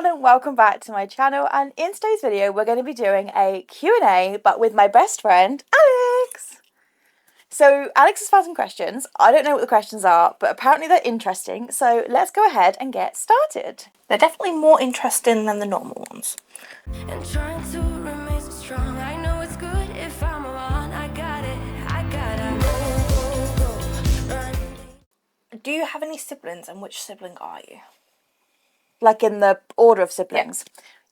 everyone and welcome back to my channel, and in today's video we're going to be doing a Q&A but with my best friend Alex. So Alex has found some questions. I don't know what the questions are, but apparently they're interesting, so let's go ahead and get started. They're definitely more interesting than the normal ones. And trying to remain so strong. I know it's good if I'm around. I got it. Do you have any siblings, and which sibling are you? Like in the order of siblings?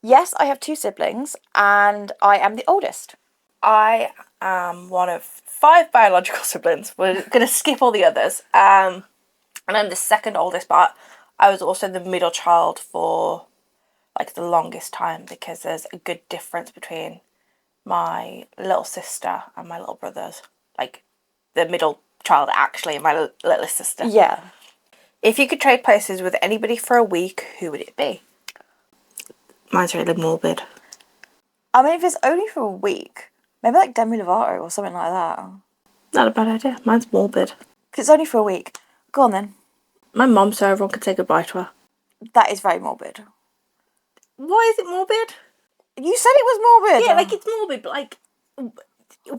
Yes, I have 2 siblings and I am the oldest. I am one of 5 biological siblings. We're going to skip all the others. And I'm the second oldest, but I was also the middle child for like the longest time because there's a good difference between my little sister and my little brothers. Like the middle child actually and my littlest sister. Yeah. If you could trade places with anybody for a week, who would it be? Mine's really morbid. I mean, if it's only for a week, maybe like Demi Lovato or something like that. Not a bad idea. Mine's morbid. Because it's only for a week. Go on then. My mum, so everyone could say goodbye to her. That is very morbid. Why is it morbid? You said it was morbid. Yeah, like it's morbid, but like,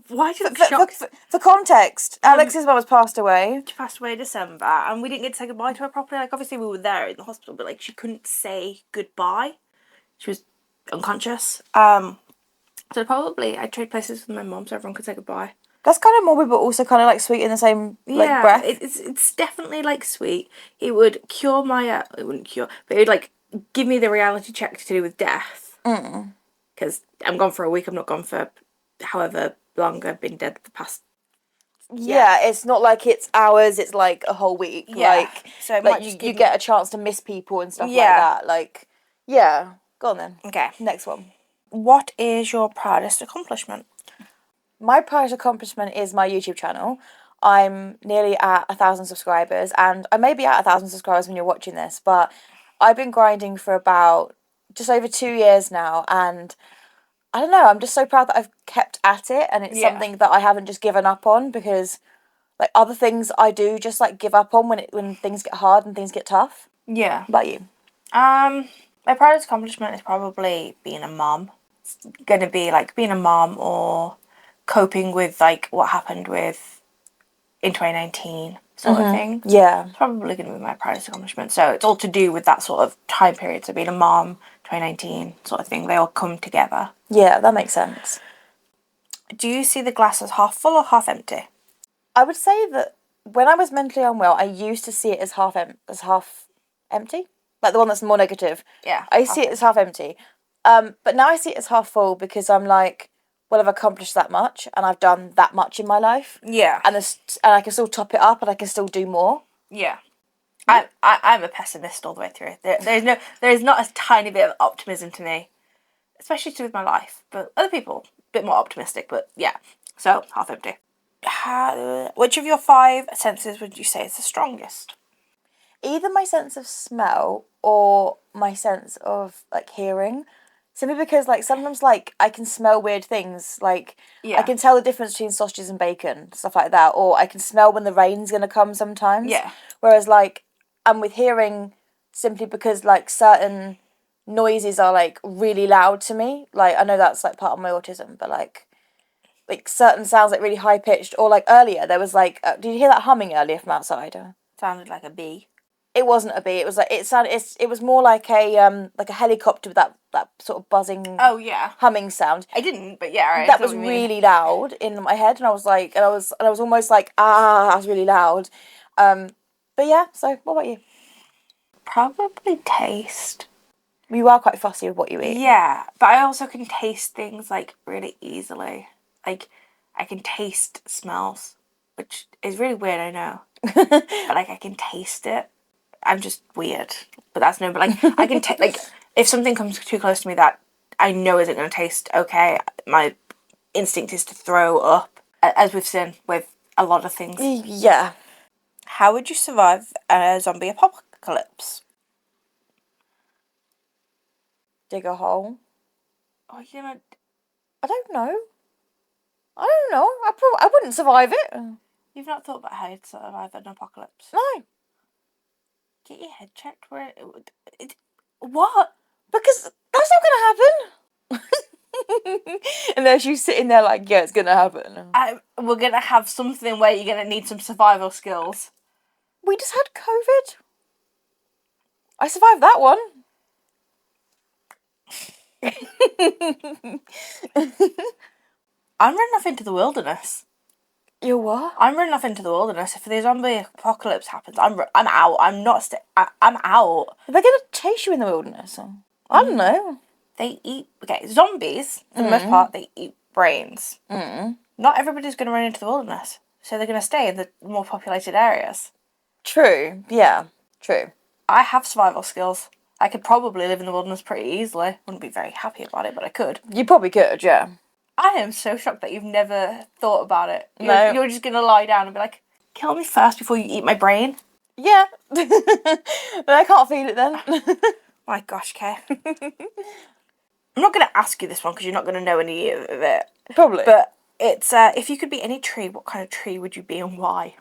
why did it shock? For context, Alex's mum has passed away. She passed away in December, and we didn't get to say goodbye to her properly. Like, obviously we were there in the hospital, but like she couldn't say goodbye. She was unconscious. So probably I'd trade places with my mum so everyone could say goodbye. That's kind of morbid, but also kind of like sweet in the same like breath. It's definitely like sweet. It would cure my it wouldn't cure, but it would like give me the reality check to do with death. Because I'm gone for a week. I'm not gone for however long I've been dead the past. Yeah, it's not like it's hours. It's like a whole week. Yeah. Like, So like you get a chance to miss people and stuff like that. Like, yeah. Go on then. Okay. Next one. What is your proudest accomplishment? My proudest accomplishment is my YouTube channel. I'm nearly at 1,000 subscribers, and I may be at 1,000 subscribers when you're watching this, but I've been grinding for about just over 2 years now, and I don't know, I'm just so proud that I've kept at it, and it's something that I haven't just given up on, because like other things I do just like give up on when things get hard and things get tough. Yeah. What about you? My proudest accomplishment is probably being a mom. It's going to be like being a mom or coping with like what happened with in 2019 sort of thing. Yeah. It's probably going to be my proudest accomplishment. So it's all to do with that sort of time period. So being a mom, 2019 sort of thing, they all come together. Yeah, that makes sense. Do you see the glass as half full or half empty? I would say that when I was mentally unwell, I used to see it as half empty. Like the one that's more negative. Yeah. I see it as half empty. But now I see it as half full because I'm like, well, I've accomplished that much and I've done that much in my life. Yeah. And I can still top it up and I can still do more. Yeah. I'm a pessimist all the way through. There is not a tiny bit of optimism to me, especially to do with my life. But other people, a bit more optimistic. But yeah, so half empty. Which of your 5 senses would you say is the strongest? Either my sense of smell or my sense of like hearing. Simply because like sometimes like I can smell weird things. Like I can tell the difference between sausages and bacon, stuff like that. Or I can smell when the rain's gonna come sometimes. Yeah. Whereas like I'm with hearing simply because like certain noises are like really loud to me. Like I know that's like part of my autism, but like certain sounds like really high pitched. Or like earlier there was like did you hear that humming earlier from outside? Sounded like a bee. It wasn't a bee. It was like it was more like a helicopter with that sort of buzzing. Oh yeah. Humming sound. I didn't, but yeah. That was really loud in my head, and I was like, I was almost like that was really loud. But yeah. So what about you? Probably taste. You are quite fussy with what you eat. Yeah, but I also can taste things like really easily. Like I can taste smells, which is really weird, I know. But like I can taste it. I'm just weird, but that's no. But like I can like if something comes too close to me that I know isn't going to taste okay, my instinct is to throw up, as we've seen with a lot of things. Yeah. How would you survive a zombie apocalypse? Dig a hole. Oh, you know. I don't know. I wouldn't survive it. You've not thought about how you'd survive an apocalypse? No. Get your head checked. What? Because that's not going to happen. And then she's sitting there like, yeah, it's going to happen. We're going to have something where you're going to need some survival skills. We just had COVID. I survived that one. I'm running off into the wilderness. You what? I'm running off into the wilderness. If the zombie apocalypse happens, I'm out. I'm not. I'm out. Are they going to chase you in the wilderness? I don't know. They eat. Okay, zombies for the most part. They eat brains. Not everybody's going to run into the wilderness, so they're going to stay in the more populated areas. True. Yeah. True. I have survival skills. I could probably live in the wilderness pretty easily. Wouldn't be very happy about it, but I could. You probably could. Yeah. I am so shocked that you've never thought about it. No. You're just going to lie down and be like, kill me first before you eat my brain? Yeah. But I can't feel it then. My gosh, Kay. I'm not going to ask you this one because you're not going to know any of it. Probably. But it's, if you could be any tree, what kind of tree would you be and why?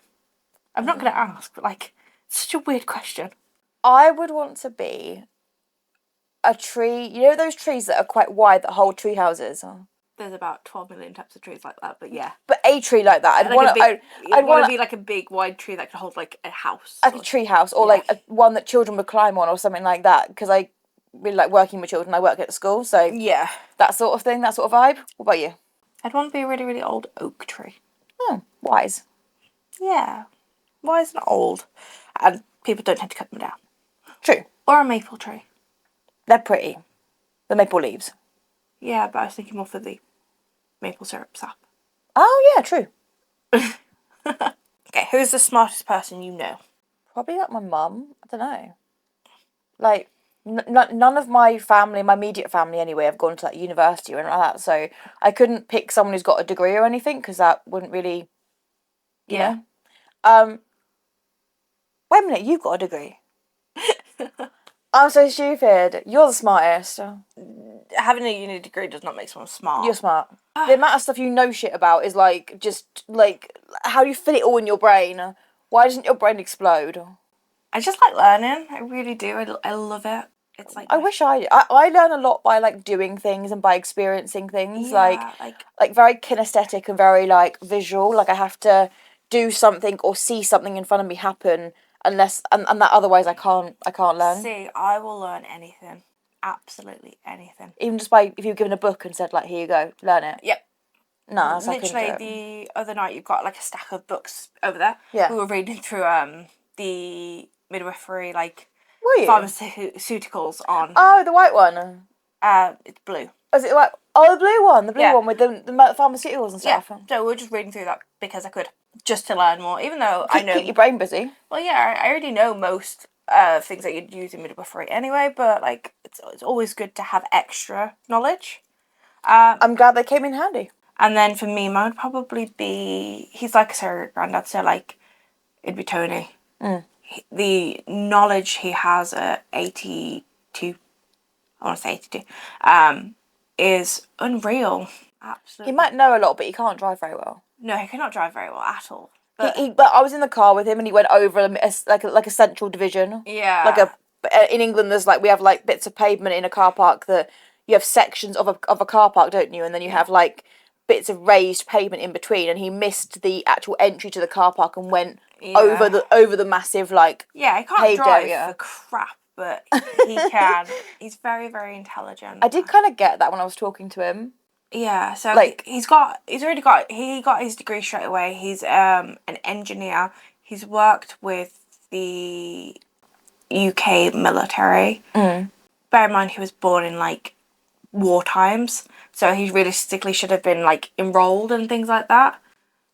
I'm not going to ask, but like, it's such a weird question. I would want to be a tree. You know those trees that are quite wide that hold tree houses? There's about 12 million types of trees like that, but yeah. But a tree like that. I'd want to be like a big wide tree that could hold like a house. Like a tree house, or like one that children would climb on or something like that. Because I really like working with children. I work at school, so yeah. That sort of thing, that sort of vibe. What about you? I'd want to be a really, really old oak tree. Oh, wise. Yeah. Wise and old. And people don't tend to cut them down. True. Or a maple tree. They're pretty. The maple leaves. Yeah, but I was thinking more for the maple syrup sap. Oh, yeah, true. Okay, who's the smartest person you know? Probably like my mum. I don't know. Like, none of my family, my immediate family anyway, have gone to like university or anything like that. So I couldn't pick someone who's got a degree or anything because that wouldn't really, you know. Wait a minute, you've got a degree. I'm so stupid. You're the smartest. Having a uni degree does not make someone smart. You're smart. The amount of stuff you know shit about is like, just like, how do you fit it all in your brain? Why doesn't your brain explode? I just like learning. I really do. I love it. It's like... I wish I learn a lot by like doing things and by experiencing things. Yeah, like very kinesthetic and very like visual. Like I have to do something or see something in front of me happen unless and that otherwise I can't learn. See, I will learn anything. Absolutely anything. Even just by if you're given a book and said like, here you go, learn it. Yep. No, literally the other night you've got like a stack of books over there. Yeah. We were reading through the midwifery like Were you? pharmaceuticals on. Oh, the white one. It's blue. Is it like the blue one? The blue one with the pharmaceuticals and stuff. Yeah. So we were just reading through that because I could, just to learn more. Even though I know keep your brain busy. Well, yeah, I already know most things that you'd use in midwifery anyway. But like, it's always good to have extra knowledge. I'm glad they came in handy. And then for me, mine would probably be... He's like a surrogate granddad, so like, it'd be Tony. The knowledge he has at 82, I want to say 82, is unreal. Absolutely. He might know a lot, but he can't drive very well. No, he cannot drive very well at all. But, but I was in the car with him and he went over like a central division. Yeah. In England, we have like bits of pavement in a car park that you have sections of a car park, don't you? And then you have like bits of raised pavement in between, and he missed the actual entry to the car park and went over the massive like I can't drive for crap, but he can. He's very, very intelligent. I did kind of get that when I was talking to him. Yeah, so like he got his degree straight away. He's an engineer. He's worked with the UK military. Bear in mind he was born in like war times, so he realistically should have been like enrolled and things like that.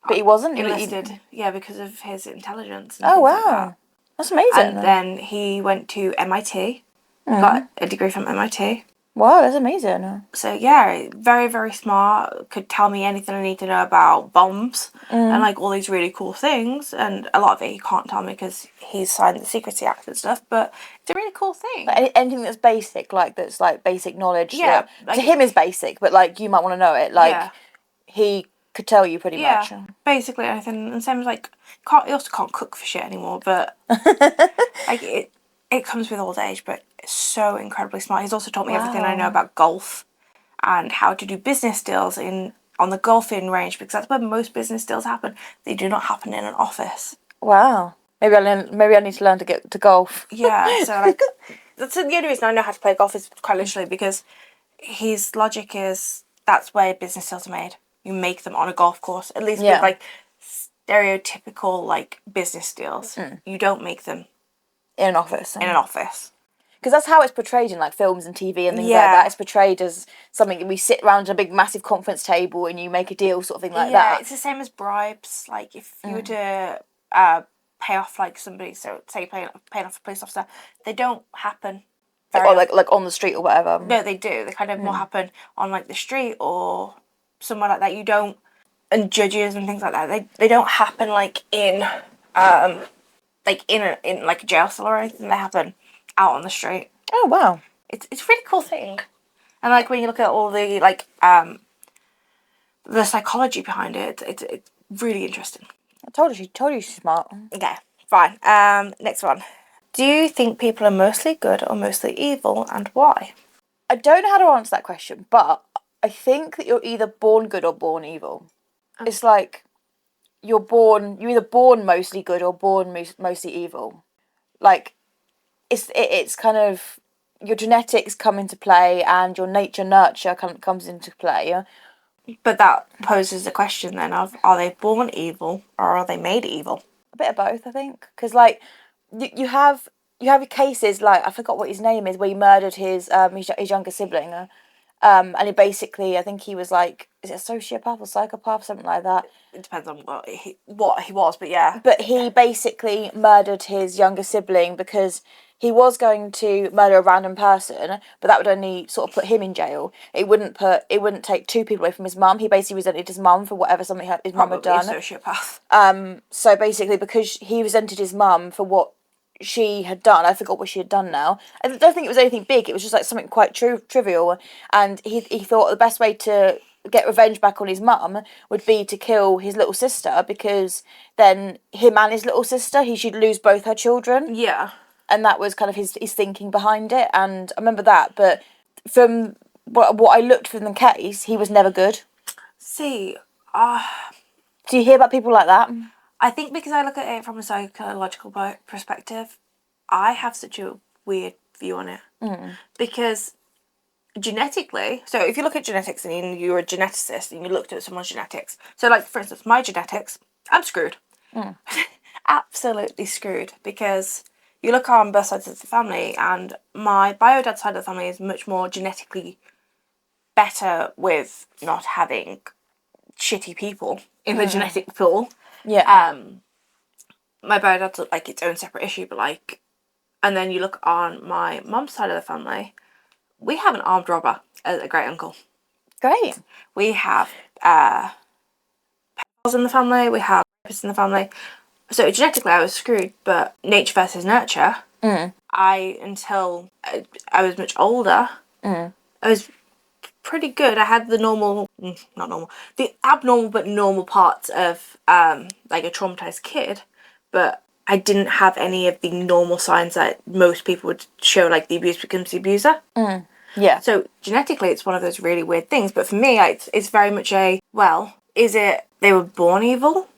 But he wasn't. Enlisted, because of his intelligence. And wow, that's amazing. And then he went to MIT, got a degree from MIT. Wow, that's amazing. So yeah, very, very smart. Could tell me anything I need to know about bombs and like all these really cool things. And a lot of it he can't tell me because he's signed the Secrecy Act and stuff. But it's a really cool thing. Like anything that's basic, like that's like basic knowledge. Yeah, to him is basic, but like you might want to know it. Like he could tell you pretty much. Basically anything. And same as like he also can't cook for shit anymore. But like it comes with old age, but so incredibly smart. He's also taught me everything I know Wow. about golf and how to do business deals on the golfing range, because that's where most business deals happen. They do not happen in an office. Wow. Maybe I need to learn to get to golf. Yeah, so like that's the only reason I know how to play golf is quite literally because his logic is that's where business deals are made. You make them on a golf course, at least Yeah. with like stereotypical like business deals. You don't make them In an office. in an office. Because that's how it's portrayed in like films and TV and things like Yeah. that. It's portrayed as something we sit around a big massive conference table and you make a deal sort of thing like Yeah, that. it's the same as bribes. Like if you were to pay off like somebody, so say you're paying off a police officer, they don't happen. Or like on the street or whatever. No, they do. They kind of more happen on like the street or somewhere like that. You don't, and judges and things like that. They don't happen like in like a jail cell or anything. They happen out on the street. Oh wow. It's a really cool thing, and like when you look at all the like the psychology behind it, it's really interesting. I told you she's smart. Okay, fine. Next one. Do you think people are mostly good or mostly evil, and why? I don't know how to answer that question, but I think that you're either born good or born evil. It's like you're either born mostly good or born mostly evil. Like it's kind of your genetics come into play and your nature nurture comes into play. But that poses the question then of, are they born evil or are they made evil? A bit of both, I think, because like you have your cases like I forgot what his name is, where he murdered his younger sibling, and he basically I think he was like, is it a sociopath or psychopath, something like that. It depends on what he was, but yeah. But he basically murdered his younger sibling because he was going to murder a random person, but that would only sort of put him in jail. It wouldn't take two people away from his mum. He basically resented his mum for whatever something his mum had done. Probably a sociopath. So basically, because he resented his mum for what she had done, I forgot what she had done now. I don't think it was anything big. It was just like something quite trivial. And he thought the best way to get revenge back on his mum would be to kill his little sister, because then him and his little sister, he should lose both her children. Yeah. And that was kind of his thinking behind it. And I remember that. But from what I looked from the case, he was never good. See, Do you hear about people like that? I think because I look at it from a psychological perspective, I have such a weird view on it. Because genetically, so if you look at genetics and you're a geneticist and you looked at someone's genetics, so like for instance, my genetics, I'm screwed. Absolutely screwed, because you look on both sides of the family and my bio dad side of the family is much more genetically better with not having shitty people in the genetic pool. Yeah. My bio dad's like its own separate issue, but like, and then you look on my mum's side of the family, we have an armed robber as a great uncle. Great. We have pedophiles in the family. We have rapists in the family. So genetically, I was screwed. But nature versus nurture. Until I was much older, I was pretty good. I had the the abnormal but normal parts of like a traumatized kid, but I didn't have any of the normal signs that most people would show, like the abuse becomes the abuser. Yeah. So genetically, it's one of those really weird things. But for me, it's very much is it they were born evil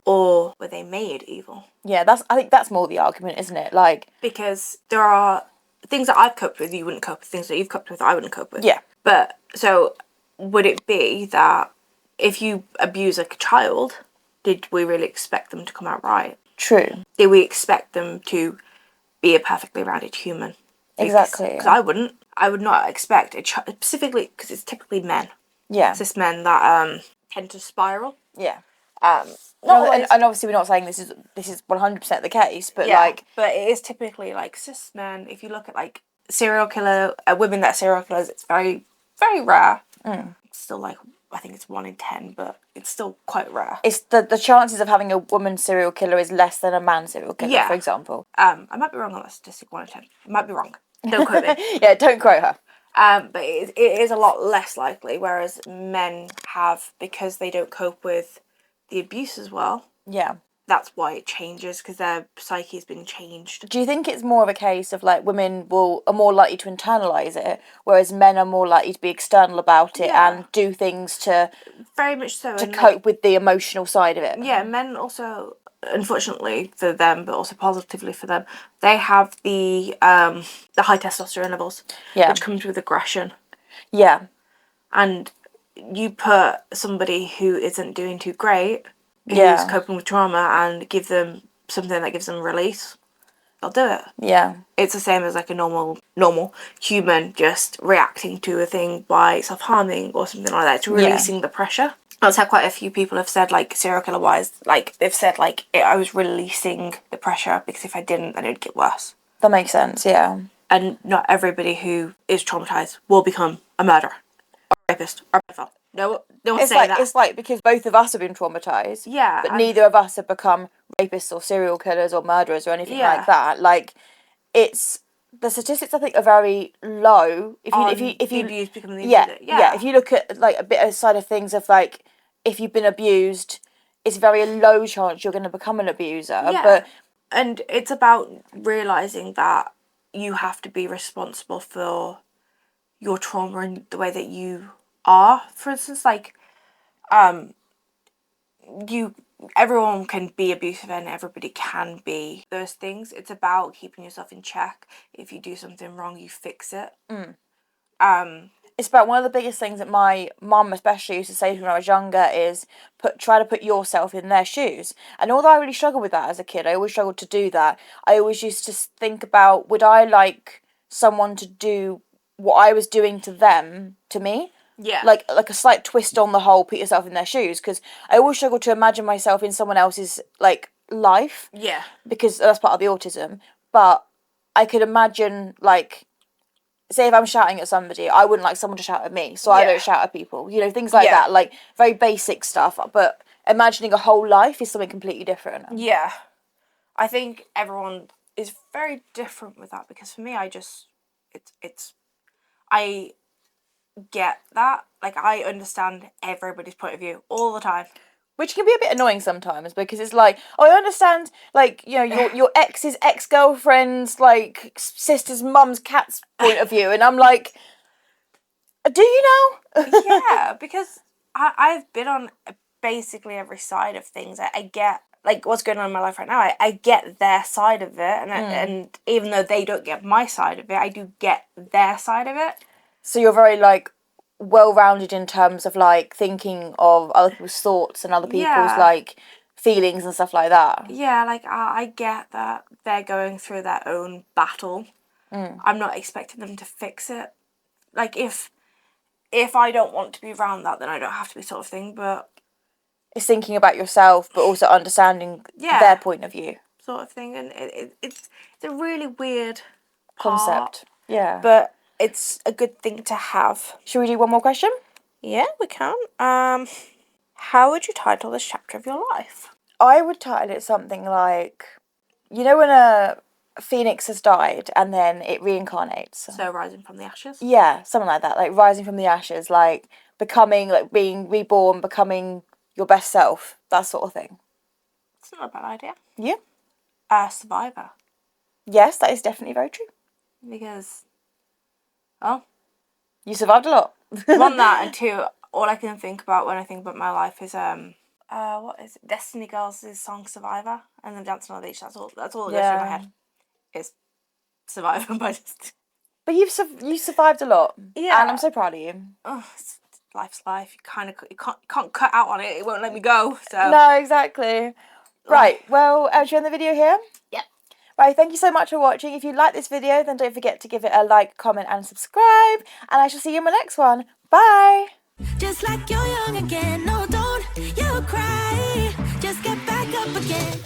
or were they made evil? Yeah, I think that's more the argument, isn't it? Like, because there are things that I've coped with, you wouldn't cope with. Things that you've coped with, I wouldn't cope with. Yeah. But so would it be that if you abuse like a child, did we really expect them to come out right? True. Did we expect them to be a perfectly rounded human? Exactly. Because I wouldn't. I would not expect a child, specifically because it's typically men. Yeah. Cis men that tend to spiral. Yeah. Not and obviously we're not saying this is 100% the case, but but it is typically like cis men. If you look at like serial killer women that are serial killers, it's very, very rare. It's still like, I think it's 1 in 10, but it's still quite rare. It's the chances of having a woman serial killer is less than a man serial killer, for example. I might be wrong on that statistic, 1 in 10. I might be wrong. Don't quote me. Yeah, don't quote her. But it is a lot less likely, whereas men have, because they don't cope with the abuse as well. Yeah. that's why it changes, because their psyche has been changed. Do you think it's more of a case of like women are more likely to internalize it, whereas men are more likely to be external about it Yeah. and do things to Very much so. to and, cope with the emotional side of it? Yeah, men also, unfortunately for them, but also positively for them, they have the high testosterone levels, Yeah. which comes with aggression. Yeah. And you put somebody who isn't doing too great, who's Yeah. coping with trauma, and give them something that gives them release, they'll do it. Yeah. It's the same as like a normal human just reacting to a thing by self-harming or something like that. It's releasing the pressure. That's how quite a few people have said, like, serial killer wise, like, they've said, like, I was releasing the pressure, because if I didn't, then it would get worse. That makes sense, yeah. And not everybody who is traumatized will become a murderer, or a rapist, or a pedophile. No one It's say like that. it's like because both of us have been traumatized. Yeah, But and- neither of us have become rapists or serial killers or murderers or anything Yeah. like that. Like, it's the statistics I think are very low. If you the abuse becoming the yeah, abuser. yeah. If you look at like a bit of side of things of like if you've been abused, it's very low chance you're going to become an abuser. Yeah. But And it's about realizing that you have to be responsible for your trauma and the way that you are. For instance, like, everyone can be abusive and everybody can be those things. It's about keeping yourself in check. If you do something wrong, you fix it. it's about one of the biggest things that my mum especially used to say to me when I was younger is try to put yourself in their shoes. And although I really struggled with that as a kid, I always struggled to do that. I always used to think about, would I like someone to do what I was doing to them to me? Yeah. Like a slight twist on the whole, put yourself in their shoes, because I always struggle to imagine myself in someone else's like life, Yeah. because that's part of the autism. But I could imagine, like, say if I'm shouting at somebody, I wouldn't like someone to shout at me, so I Yeah. don't shout at people. You know, things like Yeah. that, like very basic stuff. But imagining a whole life is something completely different. Yeah. I think everyone is very different with that, because for me, I get that. Like, I understand everybody's point of view all the time. Which can be a bit annoying sometimes, because it's like, oh, I understand, like, you know, your ex's ex-girlfriend's, like, sister's mum's cat's point of view, and I'm like, do you know? Yeah, because I've been on basically every side of things. I get, like, what's going on in my life right now. I get their side of it, and even though they don't get my side of it, I do get their side of it. So you're very, like, well-rounded in terms of, like, thinking of other people's thoughts and other people's, Yeah. like, feelings and stuff like that. Yeah, like, I get that they're going through their own battle. I'm not expecting them to fix it. Like, if I don't want to be around that, then I don't have to be, sort of thing, but... It's thinking about yourself, but also understanding their point of view. Sort of thing, and it's a really weird Concept. Yeah. but it's a good thing to have. Should we do one more question? Yeah, we can. How would you title this chapter of your life? I would title it something like, you know when a phoenix has died and then it reincarnates? So, Rising from the Ashes? Yeah, something like that. Like rising from the ashes, like becoming, like being reborn, becoming your best self, that sort of thing. It's not a bad idea. Yeah. Survivor. Yes, that is definitely very true. Because, well, You survived a lot. one, that, and two, all I can think about when I think about my life is, what is it? Destiny Girls' song Survivor, and then Dancing on the Beach. That's all that goes through my head. Is Survivor by just... But you survived a lot. Yeah. And I'm so proud of you. Oh, life's life. You can't cut out on it. It won't let me go. So No, exactly. Right, well, do you end the video here? Yep. Right, thank you so much for watching. If you like this video, then don't forget to give it a like, comment and subscribe. And I shall see you in my next one. Bye! Just like you're young again, no, don't you cry. Just get back up again.